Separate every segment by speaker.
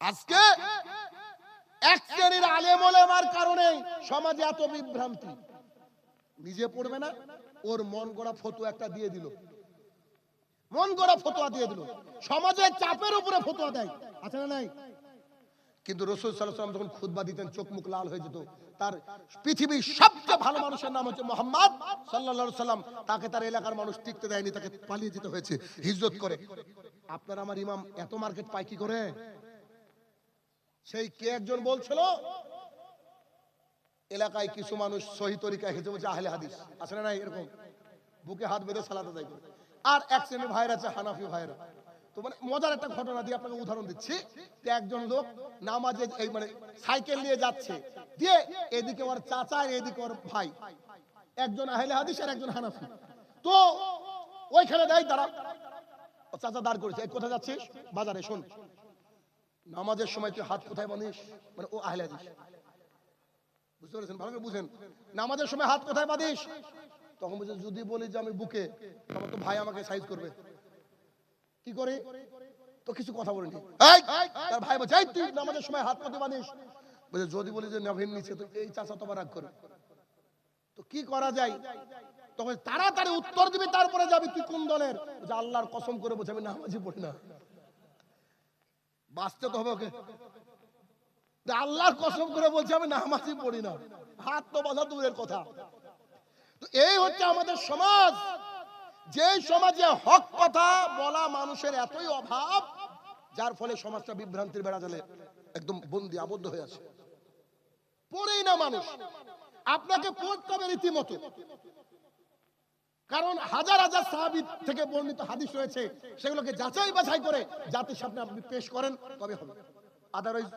Speaker 1: আজকে এক শ্রেণীর আলেম ওলামার কারণে সমাজে এত বিভ্রান্তি। নিজে পড়বে না, ওর মন গড়া ফতোয়া একটা দিয়ে দিল, মন গড়া ফতোয়া দিয়ে দিল, সমাজের চাপের উপরে ফতোয়া দেয়, আছে না নাই? কিন্তু রাসূল সাল্লাল্লাহু আলাইহি ওয়াসাল্লাম যখন খুতবা দিতেন চোখ মুখ লাল হয়ে যেত। তার পৃথিবীর সবচেয়ে ভালো মানুষের নাম হচ্ছে মুহাম্মদ সাল্লাল্লাহু আলাইহি ওয়াসাল্লাম। তাকে তার এলাকার মানুষ টিকতে দেয়নি, তাকে পালিয়ে যেতে হয়েছে হিজরত করে। আপনার আমার ইমাম এত মার্কেট পায় কি করে? সেই কে একজন বলছিল এলাকায় কিছু মানুষ সহি তরিকায় হেঁটে বলছে আহলে হাদিস, আছে না নাই? এরকম বুকে হাত বেঁধে সালাত আদায় করে। আর এক শ্রেণীর ভাইরা আছে হানাফি ভাইরা। তো মানে মজার একটা ঘটনা দিয়ে আপনাকে উদাহরণ দিচ্ছি। একজন লোক নামাজে এই মানে সাইকেল নিয়ে যাচ্ছে, দিয়ে এদিকে ওর চাচা এদিকে ওর ভাই, একজন আহলে হাদিস আর একজন হানাফি। তো ওইখানে দেয় তারা, চাচা দাঁড় করেছে, এই কোথায় যাচ্ছিস? বাজারে। শোন, নামাজের সময় তুই হাত কোথায় বাঁধিস? মানে ও আহলে হাদিস, বুঝতে পেরেছেন? ভালো করে বুঝেন, নামাজের সময় হাত কোথায় বাঁধিস? তখন বলছে যদি বলি যে আমি বুকে, তখন তো ভাই আমাকে সাইজ করবে। কি করে? তো কিছু কথা বলেনি। তার ভাই বলছে তুই নামাজের সময় হাত কোথায় বাঁধিস? বলছে যদি বলি যে নাভির নিচে, তো এই চাচা তো রাগ করে। তো কি করা যায়? তখন তাড়াতাড়ি উত্তর দিবি, তারপরে যাবি তুই কোন দলের? যে আল্লাহর কসম করে বলছে আমি নামাজই পড়ি না। বাঁচতে তো হবে ওকে, আল্লাহর কসম করে বলছে আমি নামাজই পড়ি না, হাত তো বাঁধা দূরের কথা। তো এই হচ্ছে আমাদের সমাজ, যে সমাজে হক কথা বলা মানুষের এতই অভাব, যার ফলে সমাজটা বিভ্রান্তির বেড়া জালে একদম বন্দী আবদ্ধ হয়ে আছে। পড়েই না মানুষ। আপনাকে পড়তে হবে রীতিমতো, কারণ হাজার হাজার সাহাবী থেকে বর্ণিত হাদিস রয়েছে, সেগুলোকে যাচাই বাছাই করে জাতির সামনে আপনি পেশ করেন, তবে হবে। আদারওয়াইজ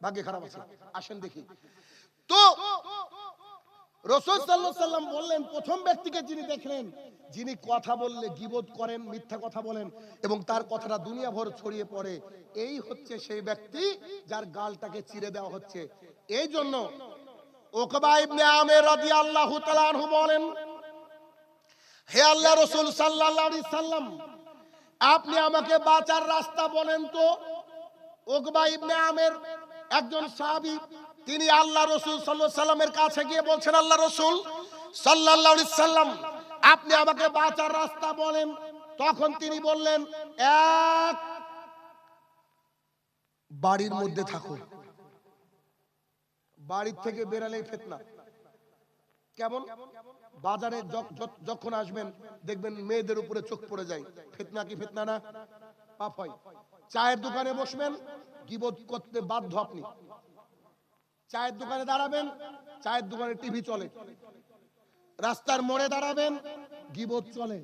Speaker 1: ভাগ্যে খারাপ আছে। আসেন দেখি তো রাসূল সাল্লাল্লাহু আলাইহি সাল্লাম বললেন, প্রথম ব্যক্তিকে যিনি দেখলেন, যিনি কথা বললে গীবত করেন, মিথ্যা কথা বলেন এবং তার কথাটা দুনিয়া ভর ছড়িয়ে পড়ে, এই হচ্ছে সেই ব্যক্তি যার গালটাকে চিরে দেওয়া হচ্ছে। এই জন্য উকবা ইবনে আমির রাদিয়াল্লাহু তাআলা আনহু বলেন, হে আল্লাহর রাসূল সাল্লাল্লাহু আলাইহি সাল্লাম, আপনি আমাকে বাঁচার রাস্তা বলেন তো। উকবা ইবনে আমির একজন সাহাবী, তিনি আল্লাহ রাসূল সাল্লাল্লাহু আলাইহি সাল্লামের কাছে গিয়ে বলছেন, আল্লাহ রাসূল সাল্লাল্লাহু আলাইহি সাল্লাম, আপনি আমাকে বাঁচার রাস্তা বলেন। তখন তিনি বললেন, এক, বাড়ির মধ্যে থাকো, বাড়ির থেকে বেরালেই ফিতনা। কেমন? বাজারে যখন আসবেন দেখবেন মেয়েদের উপরে চোখ পড়ে যায়, ফিতনা কি ফিতনা না? পাপ হয়। চায়ের দোকানে বসবেন, গীবত করতে বাধ্য আপনি। চায়ের দোকানে দাঁড়াবেন, চায়ের দোকানে টিভি চলে। রাস্তার মোড়ে দাঁড়াবেন, গীবত চলে।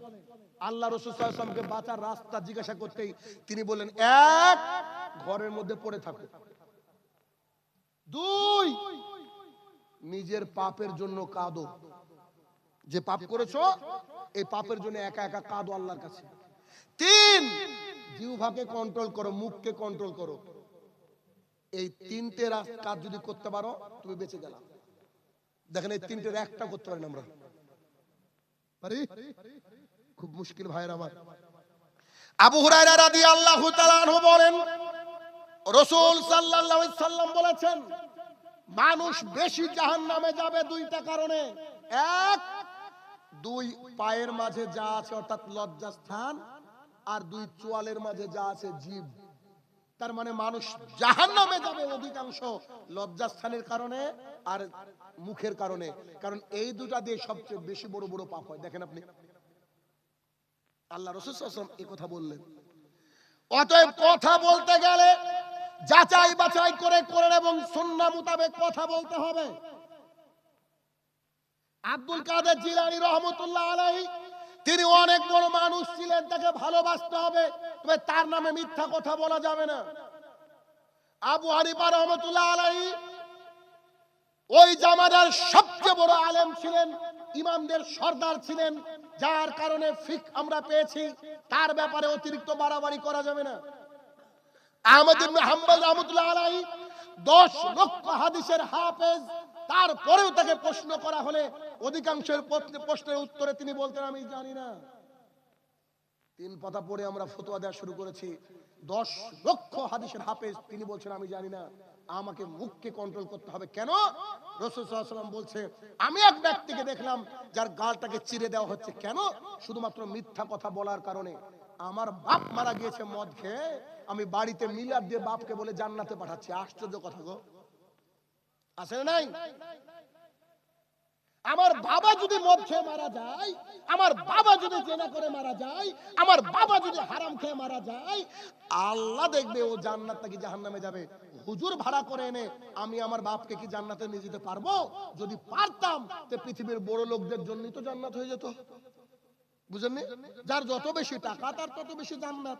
Speaker 1: আল্লাহ রাসূল সাল্লাল্লাহু আলাইহি ওয়াসাল্লামকে বাঁচার রাস্তা জিজ্ঞাসা করতেই তিনি বললেন, এক, ঘরের মধ্যে পড়ে থাকো। দুই, নিজের পাপের জন্য কাঁদো। যে পাপ করেছো এই পাপের জন্য একা একা কাঁদো আল্লাহর কাছে। তিন, জিহ্বাকে কন্ট্রোল করো, মুখকে কন্ট্রোল করো। এই তিনটে কাজ যদি করতে পারো তুমি বেঁচে গেলা। দেখেন এই তিনটের একটা করতে পারি না আমরা, পারি? খুব মুশকিল ভাইয়ের আমার। আবু হুরায়রা রাদিয়াল্লাহু তাআলা আনহু বলেন, রাসূল সাল্লাল্লাহু আলাইহি সাল্লাম বলেছেন, মানুষ বেশি জাহান্নামে যাবে দুইটা কারণে। এক, দুই পায়ের মাঝে যা আছে অর্থাৎ লজ্জাস্থান, আর দুই চোয়ালের মাঝে যা আছে জিভ। তার মানে মানুষ জাহান্নামে যাবে অধিকাংশ লজ্জাস্থানের কারণে আর মুখের কারণে, কারণ এই দুটা দিয়ে সবচেয়ে বেশি বড় বড় পাপ হয়। দেখেন আপনি, আল্লাহ রাসূল সাল্লাল্লাহু আলাইহি ওয়াসাল্লাম এই কথা বললেন। অতএব কথা বলতে গেলে যাচাই বাছাই করে করেন এবং সুন্নাহ মোতাবেক কথা বলতে হবে। আব্দুল কাদের জিলানী রহমাতুল্লাহ আলাইহি, তিনি অনেক বড় মানুষ ছিলেন, তাকে ভালোবাসতে হবে, তবে তার নামে মিথ্যা কথা বলা যাবে না। আবু হানিফা রহমাতুল্লাহ আলাইহি ওই জামানার সবচেয়ে বড় আলেম ছিলেন, ইমামদের সর্দার ছিলেন, যার কারণে ফিকহ আমরা পেয়েছি, তার ব্যাপারে অতিরিক্ত বাড়াবাড়ি করা যাবে না। আহমদ ইবনে হাম্বল রহমাতুল্লাহ আলাইহি 10 লক্ষ হাদিসের হাফেজ, তারপরেও তাকে প্রশ্ন করা হলে অধিকাংশের প্রশ্নের উত্তরে তিনি বলতেন আমি জানি না। তিন পাতা পড়ে আমরা ফতোয়া দেওয়া শুরু করেছি 10 লক্ষ হাদিসের হাফেজ, তিনি বলছেন আমি জানি না, আমাকে মুখকে কন্ট্রোল করতে হবে। কেন? রাসূল সাল্লাল্লাহু আলাইহি ওয়াসাল্লাম বলছে আমি এক ব্যক্তিকে দেখলাম যার গালটাকে চিরে দেওয়া হচ্ছে। কেন? শুধুমাত্র মিথ্যা কথা বলার কারণে। আমার বাপ মারা গিয়েছে মদ খেয়ে, আমি বাড়িতে মিলাদ দিয়ে বাপকে বলে জান্নাতে পাঠাচ্ছি। আশ্চর্য কথা গো, আছে না নাই? আমার বাবা যদি মদ খেয়ে মারা যায়, আমার বাবা যদি জেনা করে মারা যায়, আমার বাবা যদি হারাম খেয়ে মারা যায়, আল্লাহ দেখবে ও জান্নাত নাকি জাহান্নামে যাবে। হুজুর ভাড়া করে এনে আমি আমার বাপকে কি জান্নাতে নিয়ে যেতে পারবো? যদি পারতাম তো পৃথিবীর বড় লোকদের জন্যই তো জান্নাত হয়ে যেত। বুঝেননি? যার যত বেশি টাকা তার তত বেশি জান্নাত।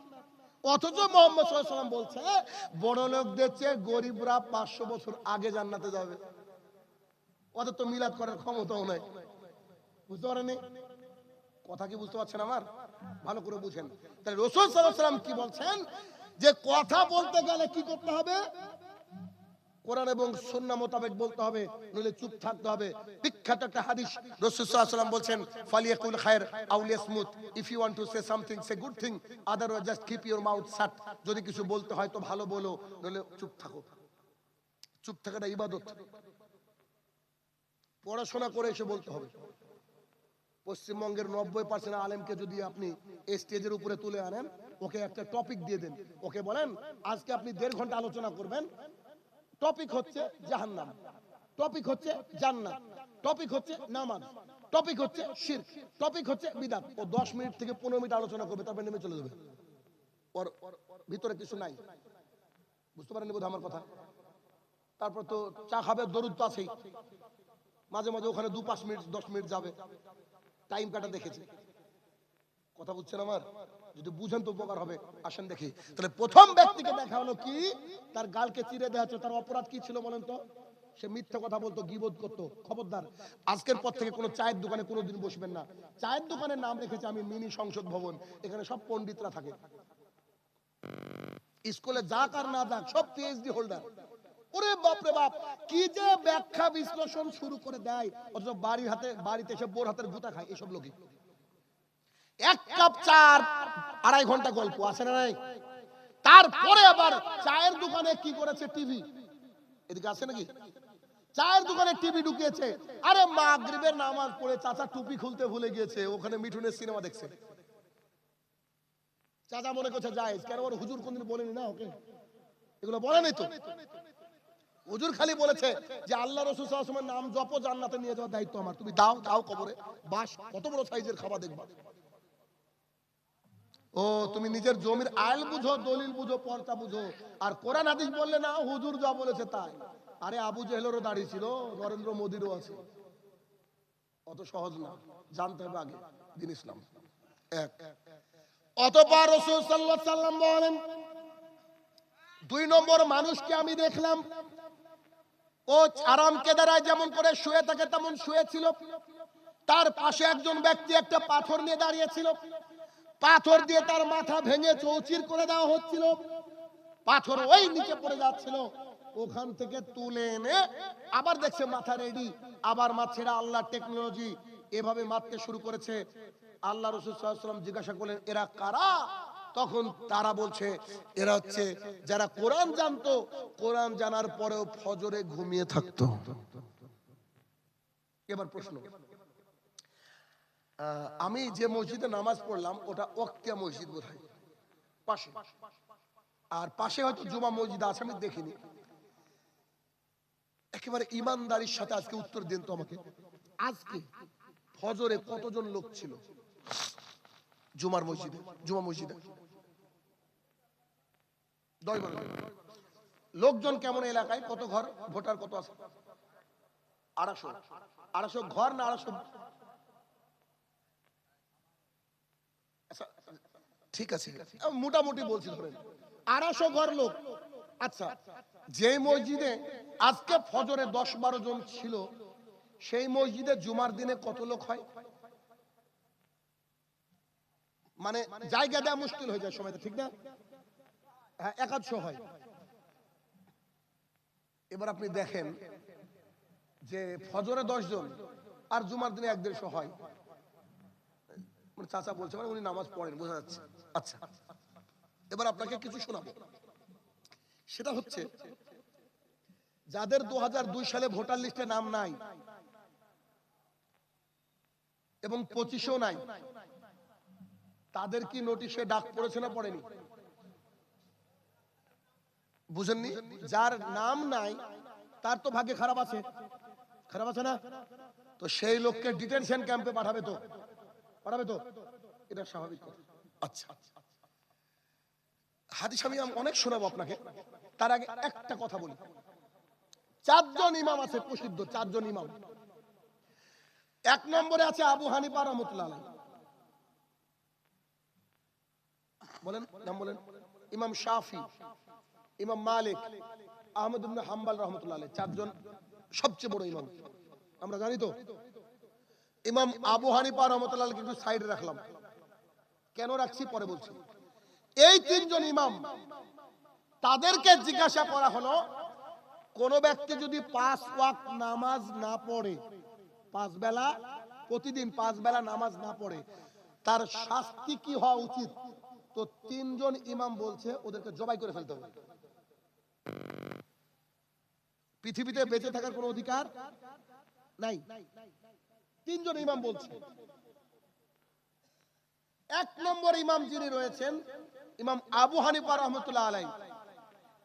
Speaker 1: অথচ মুহাম্মদ সাল্লাল্লাহু আলাইহি ওয়াসাল্লাম বলছে বড় লোকদের চেয়ে গরিবরা 500 বছর আগে জান্নাতে যাবে। ওদের তো মিলাদ করার ক্ষমতাও নাই। বুঝতে পারেননি কথা? কি বুঝতে পারছেন আমার? ভালো করে বুঝেন। তাহলে রাসূল সাল্লাল্লাহু আলাইহি ওয়াসাল্লাম কি বলছেন যে কথা বলতে গেলে কি করতে হবে? কোরআন এবং সুন্নাহ মোতাবেক বলতে হবে, নইলে চুপ থাকতে হবে। বিখ্যাত একটা হাদিস, রাসূল সাল্লাল্লাহু আলাইহি ওয়াসাল্লাম বলছেন ফালিয়াকুল খায়র আও লিয়াসমুত, if you want to say something say good thing, otherwise just keep your mouth shut. যদি কিছু বলতে হয় তো ভালো বলো, নইলে চুপ থাকো। চুপ থাকাটা ইবাদত। পড়াশোনা করে এসে বলতে হবে। পশ্চিমবঙ্গের 90% আলেমকে যদি আপনি এই স্টেজের উপরে তুলে আনেন, ওকে একটা টপিক দিয়ে দেন, ওকে বলেন আজকে আপনি 1.5 ঘন্টা আলোচনা করবেন, টপিক হচ্ছে জাহান্নাম, টপিক হচ্ছে জান্নাত, টপিক হচ্ছে নামাজ, টপিক হচ্ছে শিরক, টপিক হচ্ছে বিদআত। ও 10 মিনিট থেকে 15 মিনিট আলোচনা করবে, তারপর নেমে চলে যাবে। ওর ভিতরে কিছু নাই। বুঝতে পারেননি বোধহয় আমার কথা? তারপর তো চা খাবে, দরুদ তো আছেই, মাঝে মাঝে ওখানে 2-5 মিনিট 10 মিনিট যাবে, টাইম কাটা দেখেছি। কথা বুঝছেন আমার? যদি বুঝেন তো উপকার হবে। আসেন দেখি। তাহলে প্রথম ব্যক্তিকে দেখা হলো কি, তার গালকে চিরে দেওয়া হচ্ছে। তার অপরাধ কি ছিল বলেন তো? সে মিথ্যা কথা বলতো, গীবত করতো। খবরদার, আজকের পর থেকে কোনো চায়ের দোকানে কোনোদিন বসবেন না। চায়ের দোকানের নাম রেখেছে আমি মিনি সংসদ ভবন, এখানে সব পণ্ডিতরা থাকে। স্কুলে যাক আর না যাক সব পিএইচডি হোল্ডার। ওরে বাপ রে বাপ, কি যে ব্যাখ্যা বিশ্লেষণ শুরু করে দেয়, অথচ বাড়িতে এসে বোর হাতের গুতা খায় এসব লোকই। 1 কাপ চা 2.5 ঘন্টা গল্প, আছে না নাই? তারপরে আবার চায়ের দোকানে কি করেছে, টিভি। এদিকে আছে নাকি? চায়ের দোকানে টিভি ঢুকিয়েছে। আরে মাগরিবের নামাজ পড়ে চাচা টুপি খুলতে ভুলে গিয়েছে, ওখানে মিঠুনের সিনেমা দেখছে। চাচা মনে করছে জায়েজ, কেন? ওর হুজুর কোনদিন বলেনি না ওকে, এগুলো বলে নাই তো। হুজুর খালি বলেছে যে আল্লাহ রাসূল সাল্লাল্লাহু আলাইহি ওয়াসাল্লামের নাম জপো, জান্নাতে নিয়ে যাওয়ার দায়িত্ব আমার। তুমি দাও দাও কবরে বাস, কত বড় সাইজের খাবার দেখবা। ও তুমি নিজের জমির আইল বুঝো, দলিল বুঝো, পর্চা বুঝো, আর কোরআন হাদিস বললে না হুজুর যা বলেছে তাই। আরে আবু জেহেলেরও দাড়ি ছিল, নরেন্দ্র মোদিরও আছে। অত সহজ না, জানতে হবে আগে দ্বীন ইসলাম। এক। অতঃপর রাসূল সাল্লাল্লাহু আলাইহি ওয়াসাল্লাম বলেন 2 নম্বর মানুষকে আমি দেখলাম, ও আরাম কেদারায় যেমন করে শুয়ে থাকে তেমন শুয়ে ছিল। তার পাশে একজন ব্যক্তি একটা পাথর নিয়ে দাঁড়িয়ে ছিল। পাথর দিয়ে তার মাথা ভেঙে চৌচির করে দেওয়া হচ্ছিল। পাথর ওই নিচে পড়ে যাচ্ছিল, ওখান থেকে তুলে এনে আবার দেখছে মাথা রেডি, আবার মারছে। আল্লাহর টেকনোলজি, এভাবে মারতে শুরু করেছে। আল্লাহ রাসূল সাল্লাল্লাহু আলাইহি ওয়াসাল্লাম জিজ্ঞাসা করলেন এরা কারা? তখন তারা বলছে এরা হচ্ছে যারা কোরআন জানতো, কোরআন জানার পরেও ফজরে ঘুমিয়ে থাকতো। এবার প্রশ্ন, আমি যে মসজিদে নামাজ পড়লাম ওটা ওয়াক্তিয়া মসজিদ বোধহয় পাশে, আর পাশে হয়তো জুমা মসজিদ আছে, আমি দেখিনি। একেবারে ইমানদারির সাথে আজকে উত্তর দিন তো আমাকে, আজকে ফজরে কতজন লোক ছিল জুমার মসজিদে? জুমা মসজিদে 10 বার লোকজন কেমন? এলাকায় কত ঘর, ভোটার কত আছে? 250 ঘর না 250? ঠিক আছে, মোটামুটি বলছি ধরেন 250 ঘর লোক। আচ্ছা, যে মসজিদে আজকে ফজরে 10-12 জন ছিল, সেই মসজিদে জুমার দিনে কত লোক হয়? মানে জায়গা দেওয়া মুশকিল হয়ে যায় সময়টা, ঠিক না? হ্যাঁ, 150 হয়। এবার আপনি দেখেন যে ফজরে 10 জন আর জুমার দিনে 150 হয়। চাচা বলছে মানে উনি নামাজ পড়েন, বোঝা যাচ্ছে। আচ্ছা, এবার আপনাকে কিছু শোনাবো, সেটা হচ্ছে যাদের 2002 সালে ভোটার লিস্টে নাম নাই এবং 25-এও নাই, তাদের কি নোটিশে ডাক পড়েছে না পড়েনি? বুঝেননি? যার নাম নাই তার তো ভাগ্যে খারাপ আছে, খারাপ আছে না? তো সেই লোককে ডিটেনশন ক্যাম্পে পাঠাবে তো, পাঠাবে তো, এটা স্বাভাবিক কথা। আচ্ছা, হাদিস আমি অনেক শোনাবো আপনাকে, তার আগে একটা কথা বলি। 4 জন ইমাম আছে প্রসিদ্ধ, 4 জন ইমাম। 1 নম্বরে আছে আবু হানিফা রাহমাতুল্লাহ আলাইহি, বলেন নাম বলেন। ইমাম শাফি, ইমাম মালিক, আহমদ ইবনে হাম্বল রাহমাতুল্লাহ আলাইহি, 4 জন সবচেয়ে বড় ইমাম, আমরা জানি তো। ইমাম আবু হানিফা রাহমাতুল্লাহ আলাইহি কিন্তু সাইডে রাখলাম, কেন রাখছি পরে বলছি। এই 3 জন ইমাম, তাদেরকে জিজ্ঞাসা করা হলো, কোন ব্যক্তি যদি 5 ওয়াক্ত নামাজ না পড়ে, 5 বেলা প্রতিদিন 5 বেলা নামাজ না পড়ে, তার শাস্তি কি হওয়া উচিত? তো 3 জন ইমাম বলছে ওদেরকে জবাই করে ফেলতে হবে। পৃথিবীতে বেঁচে থাকার কোনো অধিকার নাই। 3 জন ইমাম বলছে। 1 নম্বর ইমাম যিনি রয়েছেন ইমাম আবু হানিফা রাহমাতুল্লাহ আলাইহি,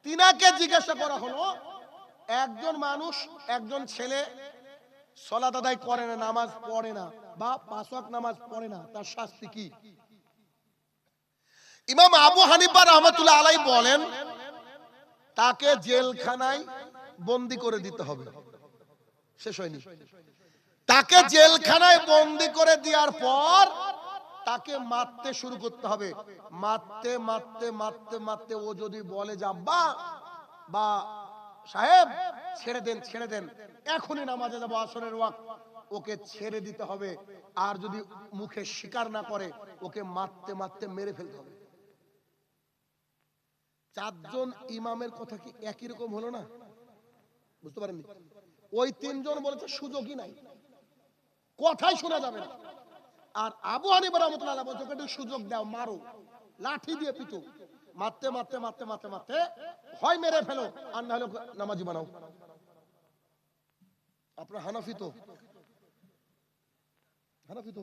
Speaker 1: তিনাকে জিজ্ঞাসা করা হলো, একজন মানুষ, একজন ছেলে সালাত আদায় করে না, নামাজ পড়ে না, বা 5 ওয়াক্ত নামাজ পড়ে না, তার শাস্তি কি? ইমাম আবু হানিফা রাহমাতুল্লাহ আলাইহি বলেন, তাকে জেলখানায় বন্দী করে দিতে হবে। শেষ হয়নি। তাকে জেলখানায় বন্দী করে দেওয়ার পর তাকে মারতে শুরু করতে হবে। মারতে মারতে মারতে মারতে ও যদি বলে যে আব্বা বা সাহেব ছেড়ে দেন, ছেড়ে দেন, এখনই নামাজে যাবো, আসরের ওয়াক্ত, ওকে ছেড়ে দিতে হবে। আর যদি মুখে স্বীকার না করে, ওকে মারতে মারতে মেরে ফেলতে হবে। 4 জন ইমামের কথা কি একই রকম হলো না? বুঝতে পারেননি? ওই 3 জন বলেছে সুযোগই নাই, কথাই শোনা যাবে না। আর আবু হানিফা রাহমাতুল্লাহ আলাইহি বলছে একটু সুযোগ দাও, মারো, লাঠি দিয়ে পিটো। মারতে মারতে মারতে মারতে মারতে হয় মেরে ফেলো, আর না হলে নামাজি বানাও। আপনার হানাফি তো, হানাফি তো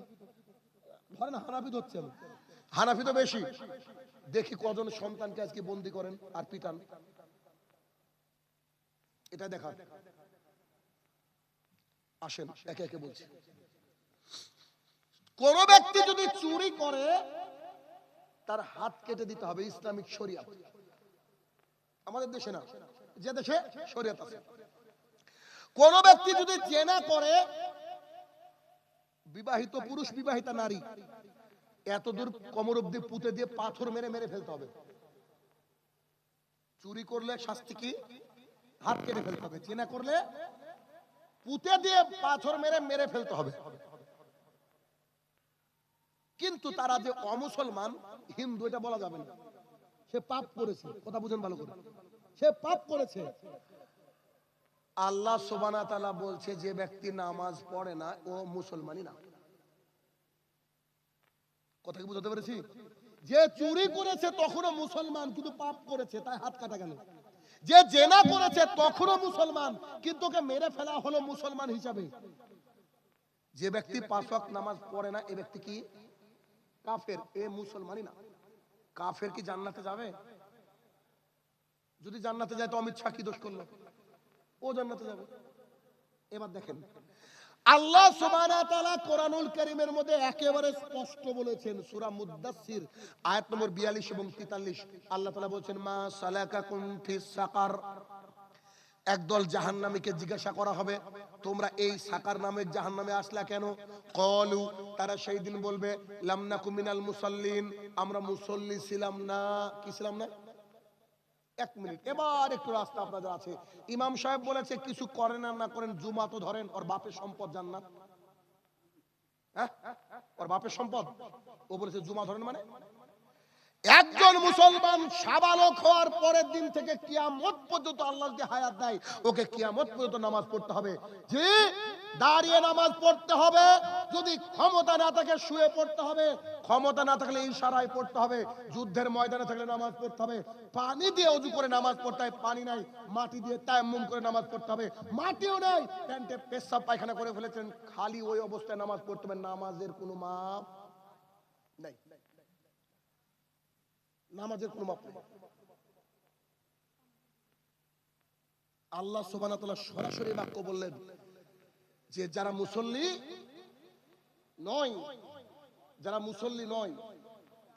Speaker 1: ধরেন, হানাফি তো হচ্ছে, হানাফি তো বেশি। দেখি কজন সন্তানকে আজকে বন্দী করেন আর পিটান, এটা দেখা। আসেন একে একে বলছি। কোন ব্যক্তি যদি চুরি করে, তার হাত কেটে দিতে হবে, ইসলামিক শরিয়াত। আমাদের দেশে না, যে দেশে শরিয়াত আছে। কোন ব্যক্তি যদি জেনা করে, বিবাহিত পুরুষ বিবাহিতা নারী, এতদূর কোমর অবধি পুঁতে দিয়ে পাথর মেরে মেরে ফেলতে হবে। চুরি করলে শাস্তি কি? হাত কেটে ফেলতে হবে। জেনা করলে পুঁতে দিয়ে পাথর মেরে মেরে ফেলতে হবে। কিন্তু তারা যে অমুসলমান, হিন্দু, এটা বলা যাবে না। সে পাপ করেছে, কথা বুঝেন ভালো করে, সে পাপ করেছে। আল্লাহ সুবহানাহু ওয়া তাআলা বলছে, যে ব্যক্তি নামাজ পড়ে না ও মুসলমানই না। কথা কি বুঝতে পেরেছি? যে চুরি করেছে তখনও মুসলমান, কিন্তু পাপ করেছে, তাই হাত কাটা গেল। যে জেনা করেছে তখনও মুসলমান, কিন্তু ওকে মেরে ফেলা হলো মুসলমান হিসাবে। যে ব্যক্তি 5 ওয়াক্ত নামাজ পড়ে না, এই ব্যক্তি কি? কাফের, এ মুসলমানই না। কাফের কি জান্নাতে যাবে? যদি জান্নাতে যায় তো অমিত শাহ কি দোষ করলো? ও জান্নাতে যাবে। এবার দেখেন, আল্লাহ সুবহানাহু ওয়া তাআলা কোরআনুল কারীমের মধ্যে একেবারে স্পষ্ট বলেছেন, সূরা মুদ্দাসসির আয়াত নম্বর 42 এবং 43, আল্লাহ তাআলা বলেছেন, মা সালাকাকুম ফিস সাকার। একদল জাহান্নামীকে জিজ্ঞাসা করা হবে, তোমরা এই সাকার নামের জাহান্নামে আসলা কেন? ক্বালু, তারা সেই দিন বলবে, লাম নাকু মিনাল মুসাল্লিন, আমরা মুসল্লি ছিলাম না। কি ছিলাম না? 1 মিনিট, এবার একটু রাস্তা আপনাদের আছে। ইমাম সাহেব বলেছে কিছু করেন আর না করেন, জুমা তো ধরেন, ওর বাপের সম্পদ জান্নাত। হ্যাঁ, ওর বাপের সম্পদ, ও বলেছে জুমা ধরেন মানে। একজন মুসলমান সাবালক হওয়ার পরের দিন থেকে কিয়ামত পর্যন্ত আল্লাহ যদি হায়াত দেয়, ওকে কিয়ামত পর্যন্ত নামাজ পড়তে হবে। যে দাঁড়িয়ে নামাজ পড়তে হবে, যদি ক্ষমতা না থাকে শুয়ে পড়তে হবে, ক্ষমতা না থাকলে ইশারায় পড়তে হবে, যুদ্ধের ময়দানে থাকলে নামাজ পড়তে হবে, পানি দিয়ে ওযু করে নামাজ পড়তে হয়, পানি নাই মাটি দিয়ে তায়াম্মুম করে নামাজ পড়তে হবে, মাটিও নাই প্যান্টে পেশাব পায়খানা করে ফেলেছেন, খালি ওই অবস্থায় নামাজ পড়তে হবে, নামাজের কোনো মাপ নাই, নামাজের কোনো মাপ নেই। আল্লাহ সুবহানাহু ওয়া তাআলা সরাসরি বাক্য বললেন যে যারা মুসল্লি নয়, যারা মুসল্লি নয়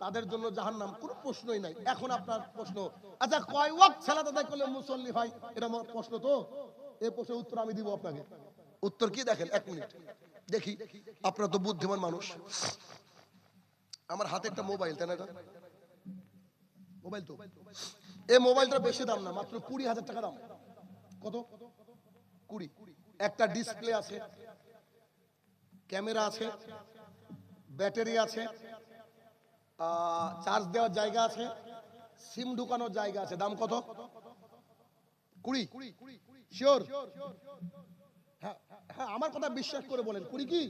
Speaker 1: তাদের জন্য জাহান্নাম, কোনো প্রশ্নই নাই। এখন আপনার প্রশ্ন, আচ্ছা কয় ওয়াক্ত সালাত আদায় করলে মুসল্লি হয়, এটা আমার প্রশ্ন। তো এই প্রশ্নের উত্তর আমি দিব আপনাকে। উত্তর কি দেখেন, এক মিনিট দেখি, আপনারা তো বুদ্ধিমান মানুষ। আমার হাতে একটা মোবাইল, তাই না? এটা মোবাইল, তো এই মোবাইলটা বেশি দাম না, মাত্র 20,000 টাকা দাম। কত? 20। একটা ডিসপ্লে আছে, ক্যামেরা আছে, ব্যাটারি আছে, চার্জ দেওয়ার জায়গা আছে, সিম ঢুকানোর জায়গা আছে। দাম কত? 20। শিওর? হ্যাঁ হ্যাঁ, আমার কথা বিশ্বাস করে বলেন 20 কি?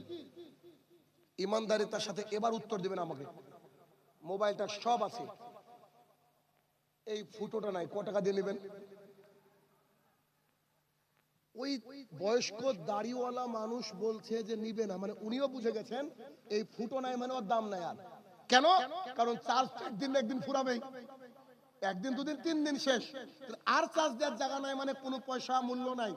Speaker 1: ইমানদারিতার সাথে এবার উত্তর দিবেন আমাকে। মোবাইলটা সব আছে, এই ফুটোটা নাই, কত টাকা দিয়ে নেবেন? ওই বয়স্ক দাড়িওয়ালা মানুষ বলছে যে নিবে না, মানে উনিও বুঝে গেছেন এই ফুটো নাই মানে ওর দাম নাই আর। কেন? কারণ চার্জ একদিন না একদিন ফুরাবেই, একদিন দুদিন তিন দিন শেষ, আর চার্জ দেওয়ার জায়গা নাই, মানে কোনো পয়সা মূল্য নাই।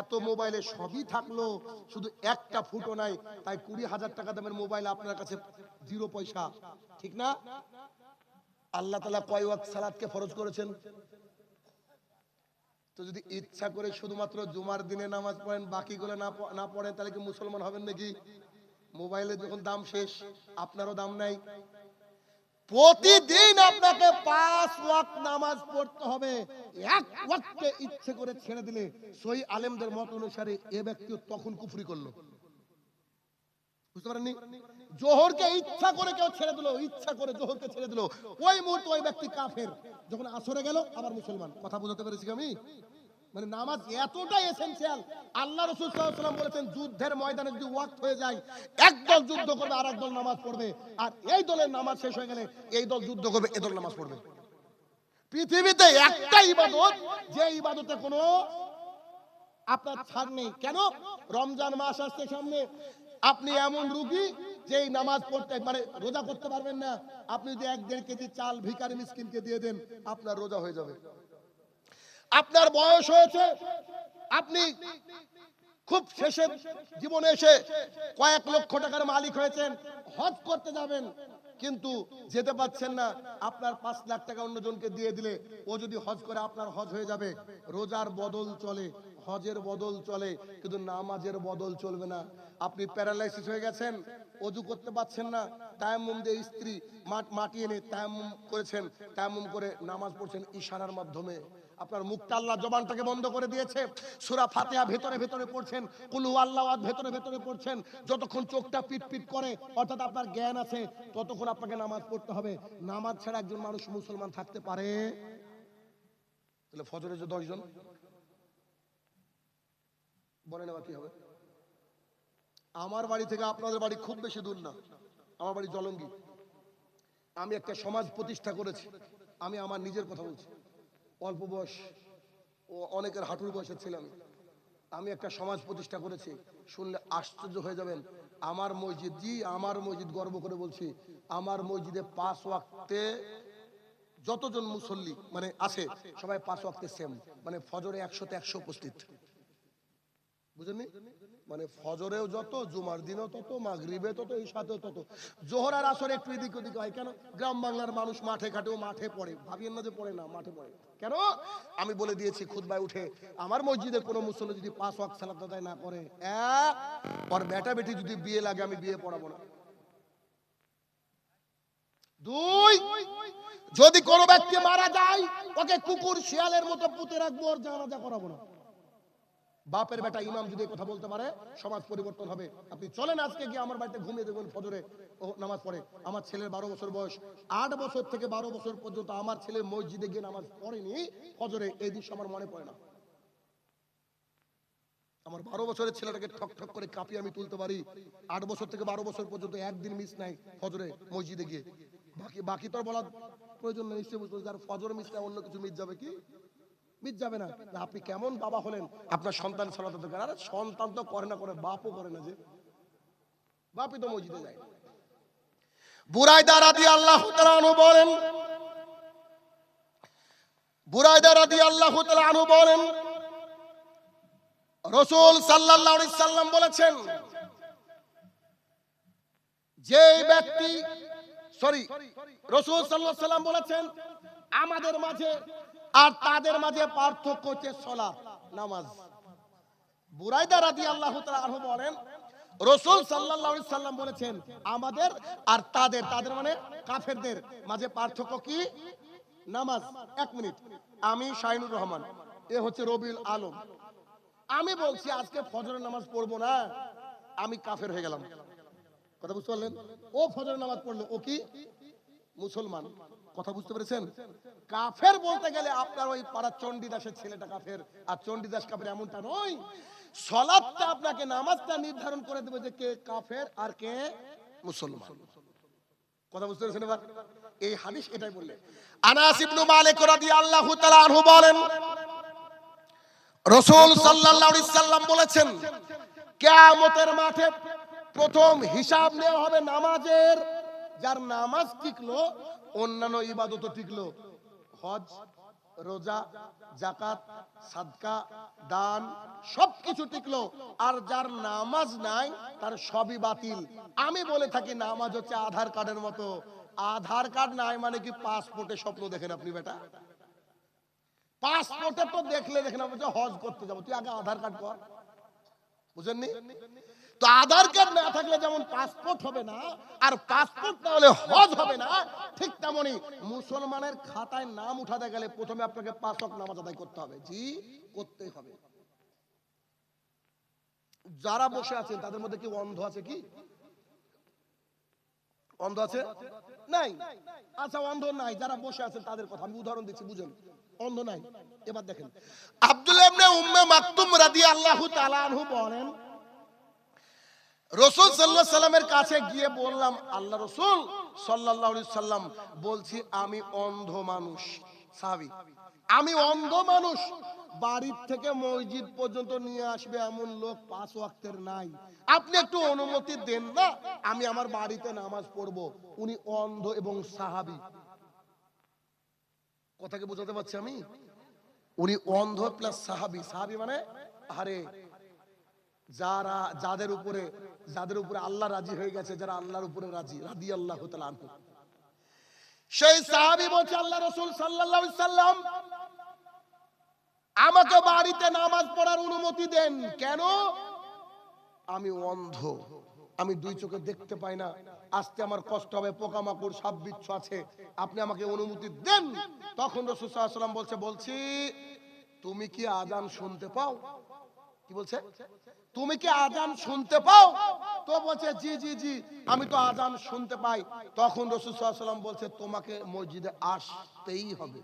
Speaker 1: এত মোবাইলে সবই থাকলো, শুধু একটা ফুটো নাই, তাই 20,000 টাকা দামের মোবাইল আপনার কাছে 0 পয়সা, ঠিক না? আল্লাহ তাআলা কয় ওয়াক্ত সালাতকে ফরজ করেছেন? তো যদি ইচ্ছা করে শুধুমাত্র জুমার দিনে নামাজ পড়েন, বাকিগুলো না পড়েন, তাহলে কি মুসলমান হবেন নাকি? মোবাইলে যখন দাম শেষ, আপনারও দাম নাই। প্রতিদিন আপনাকে 5 ওয়াক্ত নামাজ পড়তে হবে। এক ওয়াক্তে ইচ্ছে করে ছেড়ে দিলে সহি আলেমদের মত অনুসারে এ ব্যক্তি তখন কুফরি করলো। বুঝতে পারেননি? জোহরকে ইচ্ছা করে কেউ ছেড়ে দিল, ইচ্ছা করে জোহরকে ছেড়ে দিল, ওই মুহূর্তে ওই ব্যক্তি কাফের। যখন আসরে গেল আবার মুসলমান। কথা বুঝতে পেরেছি আমি? মানে নামাজ এতটাই এসেনশিয়াল। আল্লাহ রাসূল সাল্লাল্লাহু আলাইহি ওয়াসাল্লাম বলেছেন, যুদ্ধের ময়দানে যদি ওয়াক্ত হয়ে যায়, একদল যুদ্ধ করবে আর একদল নামাজ পড়বে, আর এই দলের নামাজ শেষ হয়ে গেলে এই দল যুদ্ধ করবে, এই দল নামাজ পড়বে। পৃথিবীতে একটা ইবাদত, যে ইবাদতে কোনো আপনার ছাড় নেই। কেন? রমজান মাস আসছে সামনে, আপনি এমন রোগী যে নামাজ পড়তে মানে রোজা করতে পারবেন না, আপনি যদি 1-1.5 কেজি চাল ভিখারি মিসকিনকে দিয়ে দেন, আপনার রোজা হয়ে যাবে। আপনার বয়স হয়েছে, আপনি খুব শেষে জীবনে এসে কয়েক লক্ষ টাকার মালিক হয়েছেন, হজ করতে যাবেন, কিন্তু যেতে পাচ্ছেন না, আপনার 5 লাখ টাকা অন্যজনকে দিয়ে দিলে ও যদি হজ করে আপনার হজ হয়ে যাবে। রোজার বদল চলে, হজের বদল চলে, কিন্তু নামাজের বদল চলবে না। আপনি প্যারালাইসিস হয়ে গেছেন, ওযু করতে পাচ্ছেন না, তায়াম্মুম দিয়ে স্ত্রী মাটি এনে তায়াম্মুম করেছেন, তায়াম্মুম করে নামাজ পড়ছেন ইশারার মাধ্যমে। আপনার মুখটা আল্লাহ জবানটাকে বন্ধ করে দিয়েছে, সূরা ফাতিহা ভেতরে ভেতরে পড়ছেন, কুল হুয়াল্লাহু আহাদ ভেতরে ভেতরে পড়ছেন। যতক্ষণ চোখটা পিট পিট করে, অর্থাৎ আপনার জ্ঞান আছে, ততক্ষণ আপনাকে নামাজ পড়তে হবে। নামাজ ছাড়া একজন মানুষ মুসলমান থাকতে পারে? তাহলে ফজরে যে 10 জন বলেন এবার কি হবে? আমার বাড়ি থেকে আপনাদের বাড়ি খুব বেশি দূর না, আমার বাড়ি জলঙ্গি। আমি একটা সমাজ প্রতিষ্ঠা করেছি, আমি আমার নিজের কথা বলছি, অল্প বয়স ও অনেকের হাঁটুর বয়সে ছিলাম। আমি একটা সমাজ প্রতিষ্ঠা করেছি, শুনলে আশ্চর্য হয়ে যাবেন। আমার মসজিদ, জি আমার মসজিদ, গর্ব করে বলছি, আমার মসজিদে 5 ওয়াক্তে যতজন মুসল্লি মানে আছে, সবাই 5 ওয়াক্তে সেম, মানে ফজরে 100তে 100 উপস্থিত। বুঝেননি? মানে ফজরেও যত, জুমার দিনও তত, মাগরিবে তত, ইশাতেও তত। জোহর আর আসর একটু এদিক ওদিক হয়। কেন? গ্রাম বাংলার মানুষ মাঠে ঘাটেও মাঠে পড়ে, ভাবিয়েন না যে পড়ে না, মাঠে পড়ে। কেন? আমি বলে দিয়েছি খুতবায় উঠে, আমার মসজিদে কোনো মুসল্লি যদি 5 ওয়াক্ত সালাত আদায় না করে, ওর বেটা বেটি যদি বিয়ে লাগে, আমি বিয়ে পড়াবো না। 2, যদি কোনো ব্যক্তি মারা যায়, ওকে কুকুর শিয়ালের মতো পুঁতে রাখবো, ওর জানাজা করাবো না। বাপের বেটা ইমাম যদি কথা বলতে পারে সমাজ পরিবর্তন হবে। আপনি চলেন আজকে গিয়ে আমার বাড়িতে ঘুমিয়ে দেখবেন ফজরে ও নামাজ পড়ে। আমার ছেলের 12 বছর বয়স, 8 বছর থেকে 12 বছর পর্যন্ত আমার ছেলে মসজিদে গিয়ে নামাজ পড়েনি ফজরে, এই দৃশ্য আমার মনে পড়ে না। আমার 12 বছরের ছেলেটাকে ঠক ঠক করে কাঁপিয়ে আমি তুলতে পারি। 8 বছর থেকে 12 বছর পর্যন্ত একদিন মিস নাই ফজরে মসজিদে গিয়ে। বাকি তো আর বলার প্রয়োজন নেই, নিশ্চয়ই বুঝতে যার ফজর মিস নাই অন্য কিছু মিস যাবে কি? মিস যাবে না। আপনি কেমন বাবা হলেন আপনার সন্তান সালাতে দরকার? আরে সন্তান তো করে না, করে বাপও করে না, যে বাপই তো মসজিদে যায়। বুরাইদা রাদিয়াল্লাহু তাআলা আনহু বলেন, বুরাইদা রাদিয়াল্লাহু তাআলা আনহু বলেন রাসূল সাল্লাল্লাহু আলাইহি সাল্লাম বলেছেন, যে ব্যক্তি রাসূল সাল্লাল্লাহু আলাইহি সাল্লাম বলেছেন আমাদের মাঝে আর তাদের মাঝে পার্থক্য হচ্ছে সালাত, নামাজ। বুরাইদা রাদিয়াল্লাহু তাআলা আনহু বলেন রাসূল সাল্লাল্লাহু আলাইহি সাল্লাম বলেছেন আমাদের আর তাদের মানে কাফেরদের মাঝে পার্থক্য কি? নামাজ। 1 মিনিট, আমি শাহিনুর রহমান, এ হচ্ছে রবিউল আলম, আমি বলছি আজকে ফজরের নামাজ পড়বো না, আমি কাফের হয়ে গেলাম। কথা বুঝতে পারলেন? ও ফজরের নামাজ পড়লো, ও কি মুসলমান। কথা বুঝতে পেরেছেন? কাফের বলতে গেলে আপনার ওই পাড়া চণ্ডীদাসের ছেলেটা কাফের, আর চণ্ডীদাস কাফের এমনটা নয়। সালাতটা আপনাকে, নামাজটা নির্ধারণ করে দেবে যে কে কাফের আর কে মুসলমান। কথা বুঝতে পেরেছেন? এবার এই হাদিস এটাই বললে। আনাস ইবনে মালিক রাদিয়াল্লাহু তাআলা আনহু বলেন রাসূল সাল্লাল্লাহু আলাইহি সাল্লাম বলেছেন কিয়ামতের মাঠে প্রথম হিসাব নেওয়া হবে নামাজের। যার নামাজ টিকলো অন্যান্য ইবাদতও টিকলো, হজ, রোজা, যাকাত, সাদকা, দান সবকিছু টিকলো। আর যার নামাজ নাই তার সবই বাতিল। আমি বলে থাকি নামাজ হচ্ছে আধার কার্ডের মতো। আধার কার্ড নাই মানে কি পাসপোর্টে স্বপ্ন দেখেন আপনি বেটা? পাসপোর্টে তো দেখলে দেখেন বলছে হজ করতে যাবো, তুই আগে আধার কার্ড কর। বুঝেননি? তো আধার কার্ড না থাকলে যেমন পাসপোর্ট হবে না, আর পাসপোর্ট না হলে হজ হবে না, ঠিক তেমনি মুসলমানের খাতায় নাম উঠাতে গেলে প্রথমে আপনাকে 5 ওয়াক্ত নামাজ আদায় করতে হবে। জি, করতেই হবে। যারা বসে আছেন তাদের মধ্যে কি অন্ধ আছে? কি অন্ধ আছে? নাই। আচ্ছা, অন্ধ নাই, যারা বসে আছেন তাদের কথা আমি উদাহরণ দিচ্ছি, বুঝেন। অন্ধ নাই। এবার দেখেন আব্দুল্লাহ ইবনে উম্মে মাকতুম রাদিয়াল্লাহু তাআলা আনহু বলেন রাসূল সাল্লাল্লাহু আলাইহি সাল্লামের কাছে গিয়ে বললাম, আল্লাহ রাসূল সাল্লাল্লাহু আলাইহি সাল্লাম, বলছি আমি অন্ধ মানুষ। সাহাবী, আমি অন্ধ মানুষ, বাড়ির থেকে মসজিদ পর্যন্ত নিয়ে আসবে এমন লোক 5 ওয়াক্তের নাই, আপনি একটু অনুমতি দেন না, আমি আমার বাড়িতে নামাজ পড়ব। উনি অন্ধ এবং সাহাবী। কথাকে বোঝাতে পারছি আমি? উনি অন্ধ প্লাস সাহাবী। সাহাবী মানে আরে যাদের উপরে আল্লাহ রাজি হয়ে গেছে, যারা আল্লাহর উপরে রাজি, রাদিয়াল্লাহু তাআলা আনহু। সেই সাহাবী বলছে আল্লাহ রাসূল সাল্লাল্লাহু আলাইহি সাল্লাম আমাকে বাড়িতে নামাজ পড়ার অনুমতি দেন। কেন? আমি অন্ধ, আমি 2 চোখে দেখতে পাই না, আসতে আমার কষ্ট হবে, পোকামাকড় সাপ বিচ্ছু আছে, আপনি আমাকে অনুমতি দেন। তখন রাসূল সাল্লাল্লাহু আলাইহি সাল্লাম বলছে তুমি কি আযান শুনতে পাও? কি বলছে? তুমি কি আযান শুনতে পাও? তো বলছে জি জি জি, আমি তো আযান শুনতে পাই। তখন রাসূল সাল্লাল্লাহু আলাইহি সাল্লাম বলছে তোমাকে মসজিদে আসতেই হবে।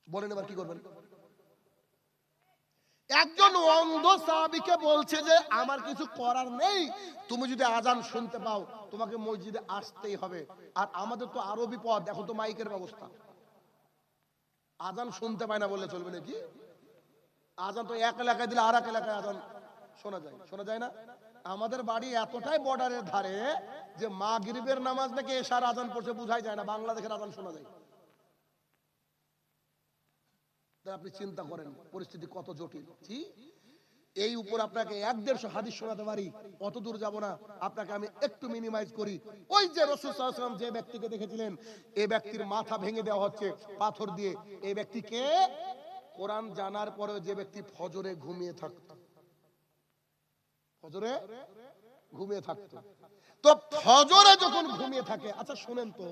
Speaker 1: বলেন এবার কি করবেন? একজন অন্ধ সাহাবীকে বলছে যে আমার কিছু করার নেই, তুমি যদি আযান শুনতে পাও তোমাকে মসজিদে আসতেই হবে। আর আমাদের তো আরো বিপদ, এখন তো মাইকের ব্যবস্থা, আযান শুনতে পায় না বললে চলবে নাকি? আযান তো এক এলাকায় দিলে আর এক এলাকায় আযান শোনা যায় না? আমাদের বাড়ি এতটাই বর্ডারের ধারে যে মাগরিবের নামাজ নাকি এশার আযান পড়ছে বুঝাই যায় না, বাংলাদেশের আযান শোনা যায়। আপনি চিন্তা করেন পরিস্থিতি কত জটিল। এই উপর আপনাকে 150 হাদিস শোনাতে পারি, অত দূর যাব না, আপনাকে আমি একটু মিনিমাইজ করি। ওই যে রাসূল সাল্লাল্লাহু আলাইহি ওয়াসাল্লাম যে ব্যক্তিকে দেখেছিলেন, এই ব্যক্তির মাথা ভেঙে দেওয়া হচ্ছে পাথর দিয়ে। এই ব্যক্তিকে কোরআন জানার পরে যে ব্যক্তি ফজরে ঘুমিয়ে থাকতো, তো ফজরে যখন ঘুমিয়ে থাকে, আচ্ছা শুনেন তো,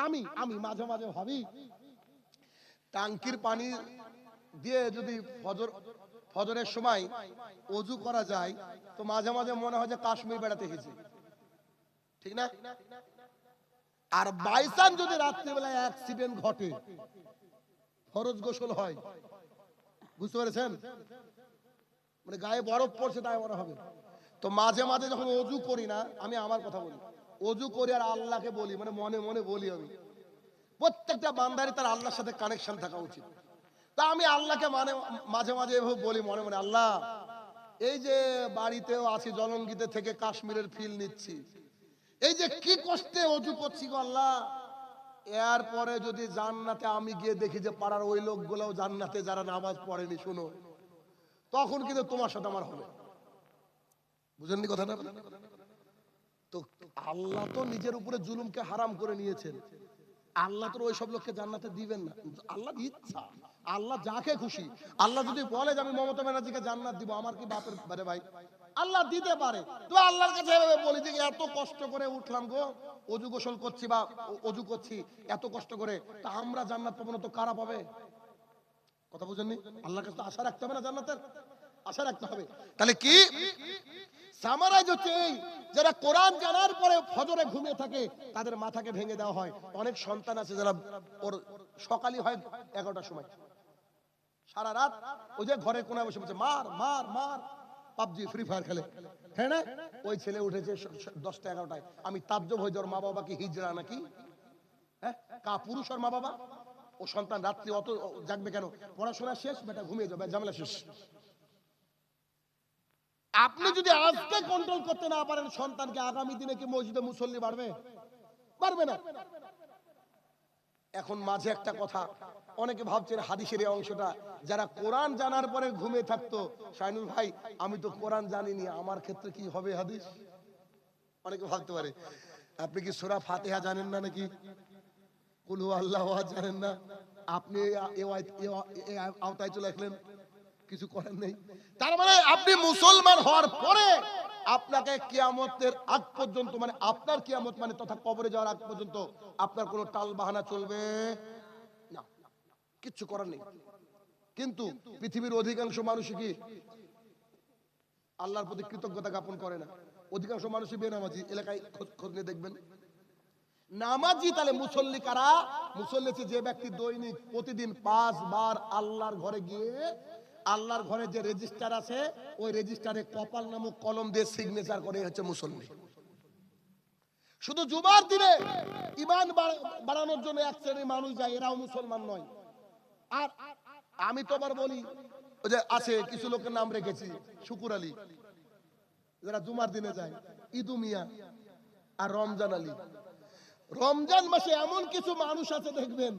Speaker 1: আমি মাঝে মাঝে ভাবি টাঙ্কির পানি দিয়ে যদি ফজরের সময় ওযু করা যায়, তো মাঝে মাঝে মনে হয় যে কাশ্মীর বেড়াতে গেছি, ঠিক না? আর বাইচান যদি রাত্রিবেলায় অ্যাক্সিডেন্ট ঘটে, ফরজ গোসল হয়, বুঝতে পেরেছেন? মানে গায়ে বরফ পড়ছে তাই মনে হবে। তো মাঝে মাঝে যখন ওযু করি না, আমি আমার কথা বলি, ওযু করি আর আল্লাহকে বলি, মানে মনে মনে বলি, আমি প্রত্যেকটা বান্দারই তার আল্লাহর সাথে কানেকশন থাকা উচিত। তা আমি আল্লাহকে মাঝে মাঝে এভাবে বলি মনে মনে, আল্লাহ এই যে বাড়িতেও আছি, জলঙ্গিতে থেকে কাশ্মীরের ফিল নিচ্ছি, এই যে কি কষ্টে ওযু করছি গো আল্লাহ, এরপরে যদি জান্নাতে আমি গিয়ে দেখি যে পাড়ার ওই লোকগুলোও জান্নাতে যারা নামাজ পড়েনি, শুনো, তখন কিন্তু তোমার সাথে আমার হবে। বুঝেননি কথাটা? তো আল্লাহ তো নিজের উপরে জুলুমকে হারাম করে নিয়েছেন, আল্লাহ তো ওইসব লোককে জান্নাতে দিবেন না। আল্লাহর ইচ্ছা, আল্লাহ যাকে খুশি। আল্লাহ যদি বলে যে আমি মমতা ব্যানার্জিকে জান্নাত দিব, আমার কি বাপের বারে ভাই, আল্লাহ দিতে পারে। তো আল্লাহর কাছে এভাবে বলি যে এত কষ্ট করে উঠলাম গো, ওযু গোসল করছি বা ওযু করছি এত কষ্ট করে, তা আমরা জান্নাত পাবো না তো কারা পাবে? কথা বুঝেননি? আল্লাহর কাছে তো আশা রাখতে হবে না, জান্নাতের আশা রাখতে হবে। তাহলে কি সামারাইজ হচ্ছে এই, যারা কোরআন জানার পরে ফজরে ঘুমিয়ে থাকে তাদের মাথাকে ভেঙে দেওয়া হয়। অনেক সন্তান আছে যারা ওর সকালই হয় 11টার সময়, সারা রাত ওই যে ঘরের কোনায় বসে বসে মার মার মার, পাবজি ফ্রি ফায়ার খেলে, হ্যাঁ না? ওই ছেলে উঠেছে 10টা 11টায়। আমি তাজ্জব হয়ে যাওয়ার, মা বাবা কি হিজড়া নাকি? হ্যাঁ, কা পুরুষ আর মা বাবা? ও সন্তান রাত্রি অত জাগবে কেন? পড়াশোনা শেষ, বেটা ঘুমিয়ে যাবে, ঝামেলা শেষ। আপনি যদি আজকে কন্ট্রোল করতে না পারেন সন্তানকে, আগামী দিনে কি মসজিদে মুসল্লি বাড়বে? বাড়বে না। এখন মাঝে একটা কথা, অনেকে ভাবছেন হাদিসের এই অংশটা, যারা কোরআন জানার পরে ঘুমিয়ে থাকতো, শাইনুল ভাই আমি তো কোরআন জানিনি, আমার ক্ষেত্রে কি হবে হাদিস? অনেকে ভাবতে পারে। আপনি কি সূরা ফাতিহা জানেন না নাকি? কুল হু আল্লাহু আহাদ জানেন না? আপনি এই আওতায় চলে আসলেন, কিছু করেন নেই। তার মানে আপনি মুসলমান হওয়ার পরে আপনাকে কিয়ামতের আগ পর্যন্ত, মানে আপনার কিয়ামত মানে তথা কবরে যাওয়ার আগ পর্যন্ত আপনার কোনো টাল বাহানা চলবে না, কিচ্ছু করার নেই। কিন্তু পৃথিবীর অধিকাংশ মানুষ কি আল্লাহর প্রতি কৃতজ্ঞতা জ্ঞাপন করে না? অধিকাংশ মানুষই বেনামাজি। এলাকায় খোঁজ নিয়ে দেখবেন নামাজি। তাহলে মুসল্লি কারা? মুসল্লি হচ্ছে যে ব্যক্তি দৈনিক প্রতিদিন 5 বার আল্লাহর ঘরে গিয়ে আল্লাহর ঘরে যে রেজিস্টার আছে ওই রেজিস্টারে কপাল নামক কলম দিয়ে সিগনেচার করে, হচ্ছে মুসল্লি। শুধু জুমার দিনে ঈমান বাড়ানোর জন্য এক শ্রেণীর মানুষ যায়, এরাও মুসলমান নয়। আর আমি তো আবার বলি, ওই যে আছে কিছু লোকের নাম রেখেছি, শুকুর আলী, যারা জুমার দিনে যায়, ইদু মিয়া আর রমজান আলী। রমজান মাসে এমন কিছু মানুষ আছে দেখবেন,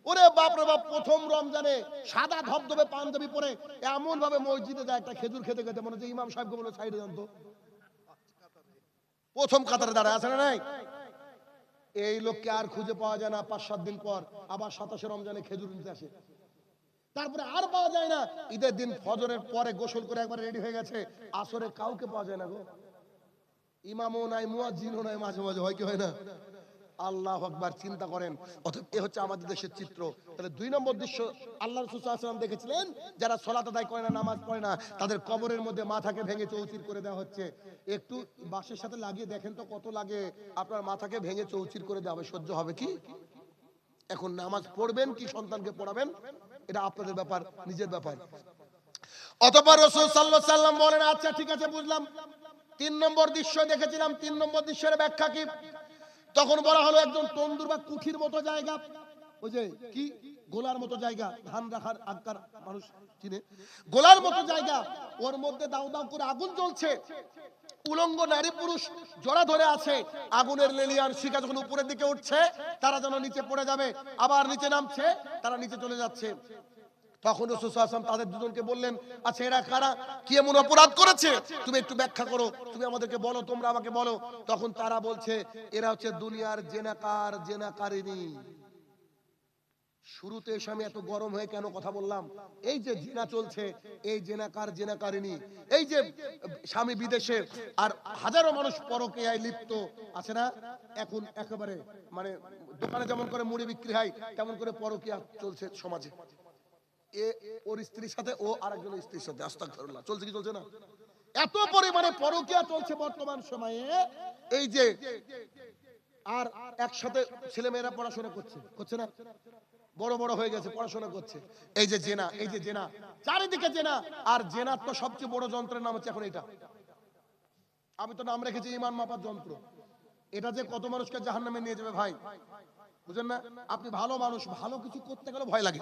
Speaker 1: ওরে বাপ রে বাপ, প্রথম রমজানে সাদা ধবধবে পাঞ্জাবি পরে এমন ভাবে মসজিদে যায়, একটা খেজুর খেতে খেতে মনে হচ্ছে ইমাম সাহেবকে বলে সাইডে যান তো, প্রথম কাতারে দাঁড়ায় আছে না নাই? এই লোককে আর খুঁজে পাওয়া যায় না। 5-7 দিন পর আবার 27শে রমজানে খেজুর নিতে আসে, তারপরে আর পাওয়া যায় না। ঈদের দিন ফজরের পরে গোসল করে একবার রেডি হয়ে গেছে, আসরে কাউকে পাওয়া যায় না গো, ইমামও নাই, মুয়াজ্জিনও নাই, মাঝে মাঝে হয় কি হয় না? আল্লাহু আকবার। চিন্তা করেন, অতএব এ হচ্ছে আমাদের দেশের চিত্র। তাহলে 2 নম্বর দৃশ্য, আল্লাহ রাসূল সাল্লাল্লাহু আলাইহি ওয়াসাল্লাম দেখেছিলেন যারা সালাত আদায় করে না, নামাজ পড়ে না, তাদের কবরের মধ্যে মাথাকে ভেঙে চৌচির করে দেওয়া হচ্ছে। একটু বাঁশের সাথে লাগিয়ে দেখেন তো কত লাগে, আপনার মাথাকে ভেঙে চৌচির করে দেওয়া হবে, সহ্য হবে কি? এখন নামাজ পড়বেন কি সন্তানকে পড়াবেন, এটা আপনাদের ব্যাপার, নিজের ব্যাপার। অতঃপর রাসূল সাল্লাল্লাহু আলাইহি ওয়াসাল্লাম বলেন, আচ্ছা ঠিক আছে বুঝলাম, 3 নম্বর দৃশ্য দেখেছিলাম, 3 নম্বর দৃশ্যের ব্যাখ্যা কি? তখন বলা হলো একজন তন্দুর বা কুঠির মতো জায়গা, ওই যে কি গোলার মতো জায়গা, ধান রাখার আকার মানুষ চিনে, গোলার মতো জায়গা, ওর মধ্যে দাউ দাউ করে আগুন জ্বলছে, উলঙ্গ নারী পুরুষ জড়া ধরে আছে, আগুনের লেলিয়ান শিখা যখন উপরের দিকে উঠছে তারা যেন নিচে পড়ে যাবে, আবার নিচে নামছে, তারা নিচে চলে যাচ্ছে। তখন রাসূল সাল্লাল্লাহু আলাইহি ওয়াসাল্লাম তাদের দুজনকে বললেন, আচ্ছা এরা কারা, কি এমন অপরাধ করেছে, তুমি একটু ব্যাখ্যা করো, তুমি আমাদেরকে বলো, তোমরা আমাকে বলো। তখন তারা বলছে এরা হচ্ছে দুনিয়ার জেনাকার, জেনাকারিনী। শুরুতে এসে আমি এত গরম হয়ে কেন কথা বললাম, এই যে জিনা চলছে, এই জেনাকার জেনাকারিনী, এই যে স্বামী বিদেশে আর হাজারো মানুষ পরকীয়ায় লিপ্ত আছে না, এখন একেবারে মানে দোকানে যেমন করে মুড়ি বিক্রি হয় তেমন করে পরকীয়া চলছে সমাজে। ওর স্ত্রীর সাথে, ও আরেকজনের স্ত্রীর সাথে। আস্তাগফিরুল্লাহ। চলছে কি চলছে না? এত পরিমাণে পরকীয়া চলছে বর্তমান সময়ে। এই যে আর একসাথে ছেলে মেয়েরা পড়াশোনা করছে না? বড় বড় হয়ে গেছে, পড়াশোনা করছে। এই যে জেনা, এই যে জেনা, চারিদিকে জেনা। আর জেনার তো সবচেয়ে বড় যন্ত্রের নাম হচ্ছে এখন এটা, আমি তো নাম রেখেছি ঈমান মাপার যন্ত্র। এটা যে কত মানুষকে জাহান্নামে নিয়ে যাবে ভাই, বুঝেন না? আপনি ভালো মানুষ, ভালো কিছু করতে গেলে ভয় লাগে,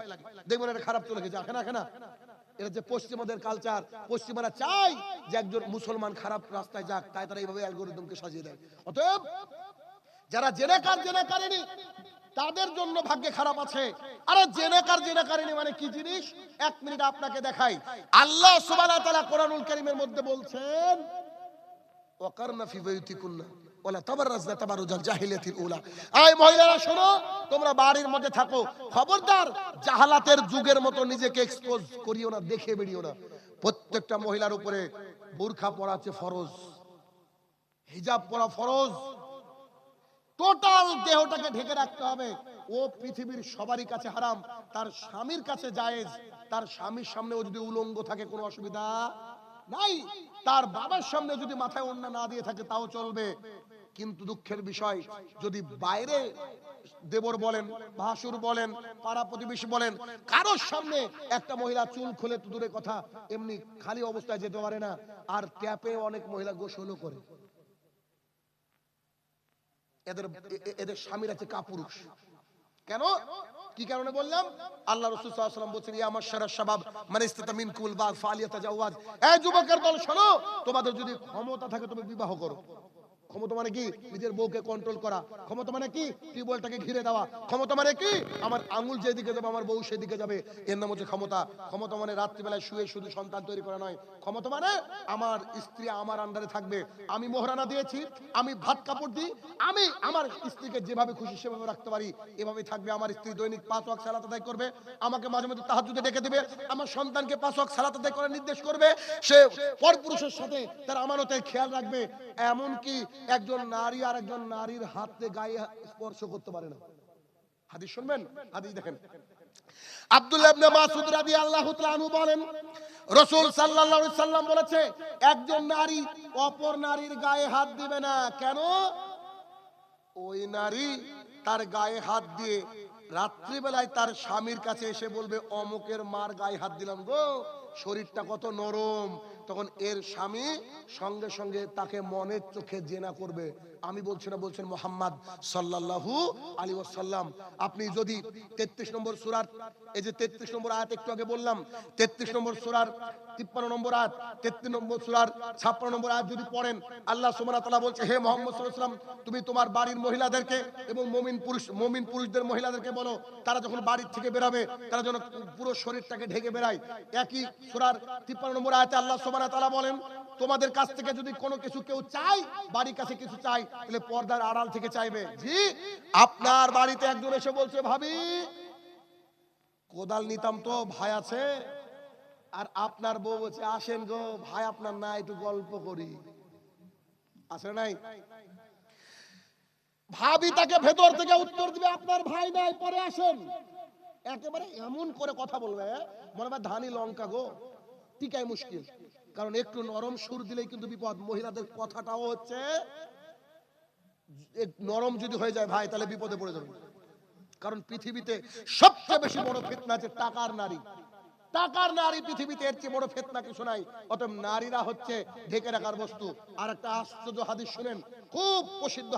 Speaker 1: দেখবেন এটা খারাপ চলে গেছে। না, এটা যে পশ্চিমাদের কালচার, পশ্চিমারা চায় যে একজন মুসলমান খারাপ রাস্তায় যাক, তাই তারা এইভাবে অ্যালগরিদমকে সাজিয়ে দেয়। অতএব যারা জেনাকারিনী তাদের জন্য ভাগ্যে খারাপ আছে। আরে জেনাকারিনী মানে কি জিনিস? 1 মিনিট আপনাকে দেখাই। আল্লাহ সুবহানাহু ওয়া তাআলা কোরআনুল কারীমের মধ্যে বলছেন, ওয়াকারনা ফি বাইতিকুন্না ওয়ালা তাবাররাজনা তাবাররুজাল জাহিলিয়াতিল উলা। এই মহিলারা শোনো, তোমরা বাড়ির মধ্যে থাকো, খবরদার জাহালাতের যুগের মতো নিজেকে এক্সপোজ করিও না, দেখে বেরিও না। প্রত্যেকটা মহিলার উপরে বোরকা পরা আছে ফরজ, হিজাব পরা ফরজ, টোটাল দেহটাকে ঢেকে রাখতে হবে। ও পৃথিবীর সবারই কাছে হারাম, তার স্বামীর কাছে জায়েজ। তার স্বামীর সামনে ও যদি উলঙ্গ থাকে কোনো অসুবিধা নাই, তার বাবার সামনে যদি মাথায় ওড়না না দিয়ে থাকে তাও চলবে। কিন্তু দুঃখের বিষয়, যদি বাইরে দেবর বলেন, ভাসুর বলেন, পাড়া প্রতিবেশী বলেন, কারোর সামনে একটা মহিলা চুল খুলে তো দূরে কথা, এমনি খালি অবস্থায় যেতে পারে না। আর ট্যাপে অনেক মহিলা গোসলও করে। এদের স্বামীর আছে কাপুরুষ। কেন? কি কারণে বললাম? আল্লাহ রাসূল সাল্লাল্লাহু আলাইহি ওয়াসাল্লাম বলেছেন, ইয়া মাশশারাশ শাবাব মান ইসতাতা মিনকুমুল বাগ ফালিয়াতাজাওয়াজ। এই যুবকের দল শোনো, তোমাদের যদি ক্ষমতা থাকে তুমি বিবাহ করো। ক্ষমতা মানে কি? নিজের বউকে কন্ট্রোল করা। ক্ষমতা মানে কি? টিউবওয়েলটাকে ঘিরে দেওয়া। ক্ষমতা মানে কি? আমার আঙুল যেদিকে যাবে আমার বউ সেদিকে যাবে, এর নাম হচ্ছে ক্ষমতা। ক্ষমতা মানে রাত্রিবেলায় শুয়ে শুধু সন্তান তৈরি করা নয়। ক্ষমতা মানে আমার স্ত্রী আমার আন্ডারে থাকবে, আমি মোহরানা দিয়েছি, আমি ভাত কাপড় দিই, আমি আমার স্ত্রীকে যেভাবে খুশি সেভাবে রাখতে পারি, এভাবে থাকবে। আমার স্ত্রী দৈনিক 5 ওয়াক্ত সালাত আদায় করবে, আমাকে মাঝে মধ্যে তাহাজ্জুদে ডেকে দিবে, আমার সন্তানকে 5 ওয়াক্ত সালাত আদায় করার নির্দেশ করবে, সে পরপুরুষের সাথে তার আমানতের খেয়াল রাখবে। এমন কি একজন নারী আর একজন নারীর হাতে গায়ে স্পর্শ করতে পারে না। হাদিস শুনবেন, হাদিস দেখেন। আব্দুল্লাহ ইবনে মাসউদ রাদিয়াল্লাহু তাআলা আনহু বলেন, রাসূল সাল্লাল্লাহু আলাইহি সাল্লাম বলেছে, একজন নারী অপর নারীর গায়ে হাত দিবে না। কেন? ওই নারী তার গায়ে হাত দিয়ে রাত্রিবেলায় তার স্বামীর কাছে এসে বলবে, অমুকের মার গায়ে হাত দিলাম গো, শরীরটা কত নরম। তখন এর স্বামী সঙ্গে সঙ্গে তাকে মনের চোখে জেনা করবে। আমি বলছি না, বলছেন মুহাম্মদ সাল্লাল্লাহু আলাইহি ওয়াসাল্লাম। আপনি যদি 33 নম্বর সূরার, এই যে 33 নম্বর আয়াত একটু আগে বললাম, 33 নম্বর সূরার 53 নম্বর আয়াত, 33 নম্বর সূরার 56 নম্বর আয়াত যদি পড়েন, আল্লাহ সুবহানাহু ওয়া তাআলা বলছে, হে মুহাম্মদ সাল্লাল্লাহু আলাইহি ওয়াসাল্লাম, তুমি তোমার বাড়ির মহিলাদেরকে এবং মুমিন পুরুষদের মহিলাদেরকে বলো, তারা যখন বাড়ির থেকে বেরাবে তারা যেন পুরো শরীরটাকে ঢেকে বেরায়। একই সূরার 53 নম্বর আয়াতে আল্লাহ সুবহানাহু ওয়া তাআলা বলেন, তোমাদের কাছ থেকে যদি কোনো কিছু কেউ চায়, বাড়ির কাছে কিছু চায়, তাহলে পর্দার আড়াল থেকে চাইবে। জি, আপনার বাড়িতে একজন এসে বলছে, ভাবি কোদাল নিতাম তো, ভাই আছে? আর আপনার বউ বলছে, আসেন গো ভাই আপনার না, একটু গল্প করি। আছে নাই? ভাবি তাকে ভেতর থেকে উত্তর দিবে, আপনার ভাই নাই, পরে আসেন। একেবারে এমন করে কথা বলবে, মনে হয় ধানি লঙ্কা গো, টিকাই মুশকিল। কারণ একটু নরম সুর দিলেই কিন্তু বিপদ। মহিলাদের কথাটাও হচ্ছে নরম যদি হয়ে যায় ভাই, তাহলে বিপদে পড়ে যাবে। কারণ পৃথিবীতে সবচেয়ে বেশি বড় ফিতনা হচ্ছে টাকার নারী। টাকার নারী পৃথিবীতে এর চেয়ে বড় ফিতনা কিছু নাই। অতএব নারীরা হচ্ছে ঢেকে রাখার বস্তু। আর একটা আশ্চর্য হাদিস শুনেন, খুব প্রসিদ্ধ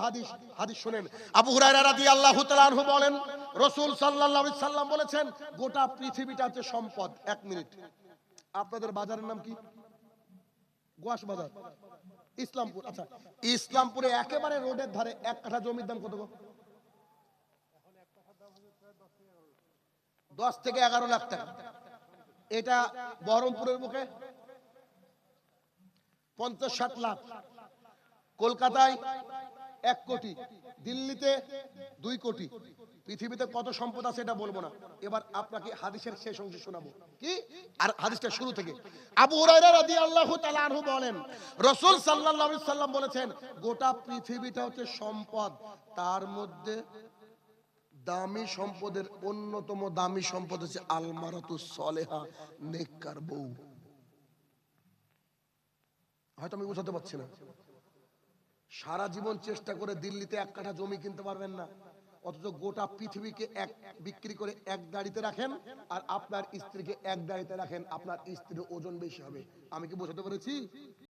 Speaker 1: হাদিস শুনেন। আবু হুরায়রা রাদিয়াল্লাহু তাআলা আনহু বলেন, রাসূল সাল্লাল্লাহু আলাইহি সাল্লাম বলেছেন, গোটা পৃথিবীটা হচ্ছে সম্পদ। 1 মিনিট, আপনাদের বাজারের নাম কি? গোয়াস বাজার, ইসলামপুর। আচ্ছা, ইসলামপুরে একেবারে রোডের ধারে 1 কাঠা জমির দাম কত গো? 10 থেকে 11 লাখ টাকা। এটা বহরমপুরের বুকে 50-60 লাখ, কলকাতায় 1 কোটি, দিল্লিতে 2 কোটি। পৃথিবীতে কত সম্পদ আছে এটা বলবো না, এবার আপনাকে হাদিসের শেষ অংশ শোনাবো। কি? আর হাদিসটা শুরু থেকে। আবু হুরায়রা রাদিয়াল্লাহু তাআলা আনহু বলেন, রাসূল সাল্লাল্লাহু আলাইহি সাল্লাম বলেছেন, গোটা পৃথিবীটা হচ্ছে সম্পদ, তার মধ্যে দামি সম্পদের অন্যতম দামি সম্পদ হচ্ছে আলমারাতুস সলেহা, নেককার বউ। হয়তো আমি বোঝাতে পারছি না। সারা জীবন চেষ্টা করে দিল্লিতে 1 কাঠা জমি কিনতে পারবেন না, অথচ গোটা পৃথিবীকে এক বিক্রি করে এক গাড়িতে রাখেন, আর আপনার স্ত্রীকে এক গাড়িতে রাখেন, আপনার স্ত্রীর ওজন বেশি হবে। আমি কি বোঝাতে পেরেছি?